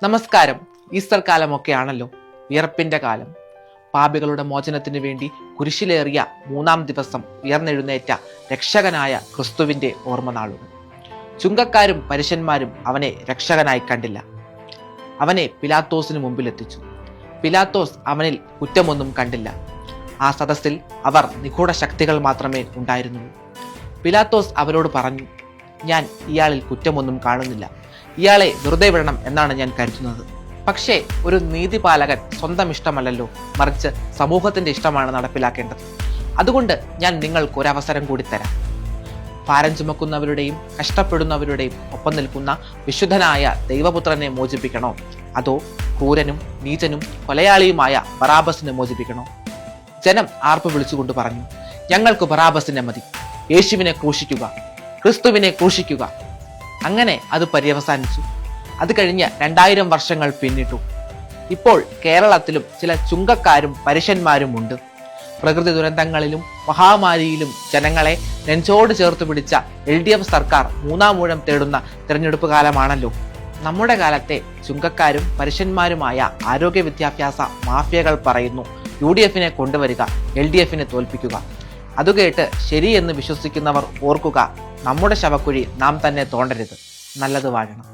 നമസ്കാരം. ഈസ്റ്റർ കാലമൊക്കെയാണല്ലോ, വിയർപ്പിന്റെ കാലം. പാപികളുടെ മോചനത്തിനു വേണ്ടി കുരിശിലേറിയ 3-ാം ദിവസം ഉയർന്നെഴുന്നേറ്റ രക്ഷകനായ ക്രിസ്തുവിന്റെ ഓർമ്മനാളുകൾ. ചുങ്കക്കാരും പരീശന്മാരും അവനെ രക്ഷകനായി കണ്ടില്ല. അവനെ പിലാത്തോസിന് മുമ്പിലെത്തിച്ചു. പിലാത്തോസ് അവനിൽ കുറ്റമൊന്നും കണ്ടില്ല. ആ സദസ്സിൽ അവർ നിഗൂഢ ശക്തികൾ മാത്രമേ ഉണ്ടായിരുന്നുള്ളൂ. പിലാത്തോസ് അവരോട് പറഞ്ഞു, ഞാൻ ഇയാളിൽ കുറ്റമൊന്നും കാണുന്നില്ല. ഇയാളെ വെറുതെ വിടണം എന്നാണ് ഞാൻ കരുതുന്നത്. പക്ഷേ ഒരു നീതിപാലകൻ സ്വന്തം ഇഷ്ടമല്ലല്ലോ, മറിച്ച് സമൂഹത്തിന്റെ ഇഷ്ടമാണ് നടപ്പിലാക്കേണ്ടത്. അതുകൊണ്ട് ഞാൻ നിങ്ങൾക്ക് ഒരവസരം കൂടി തരാം. ഭാരം ചുമക്കുന്നവരുടെയും കഷ്ടപ്പെടുന്നവരുടെയും ഒപ്പം നിൽക്കുന്ന വിശുദ്ധനായ ദൈവപുത്രനെ മോചിപ്പിക്കണോ, അതോ ക്രൂരനും നീചനും കൊലയാളിയുമായ ബറാബസിനെ മോചിപ്പിക്കണോ? ജനം ആർപ്പ് വിളിച്ചുകൊണ്ട് പറഞ്ഞു, ഞങ്ങൾക്ക് ബറാബസിനെ മതി. യേശുവിനെ ക്രൂശിക്കുക, ക്രിസ്തുവിനെ ക്രൂശിക്കുക. അങ്ങനെ അത് പര്യവസാനിച്ചു. അത് കഴിഞ്ഞ് 2000 വർഷങ്ങൾ പിന്നിട്ടു. ഇപ്പോൾ കേരളത്തിലും ചില ചുങ്കക്കാരും പരീശന്മാരും ഉണ്ട്. പ്രകൃതി ദുരന്തങ്ങളിലും മഹാമാരിയിലും ജനങ്ങളെ നെഞ്ചോട് ചേർത്ത് പിടിച്ച LDF സർക്കാർ 3-ാം ഊഴം തേടുന്ന തിരഞ്ഞെടുപ്പ് കാലമാണല്ലോ. നമ്മുടെ കാലത്തെ ചുങ്കക്കാരും പരീശന്മാരുമായ ആരോഗ്യ വിദ്യാഭ്യാസ മാഫിയകൾ പറയുന്നു, UDF-നെ കൊണ്ടുവരിക, LDF-നെ തോൽപ്പിക്കുക. അതുകേട്ട് ശരിയെന്ന് വിശ്വസിക്കുന്നവർ ഓർക്കുക, നമ്മുടെ ശവക്കുഴി നാം തന്നെ തോണ്ടരുത്. നല്ലത് വാഴണം.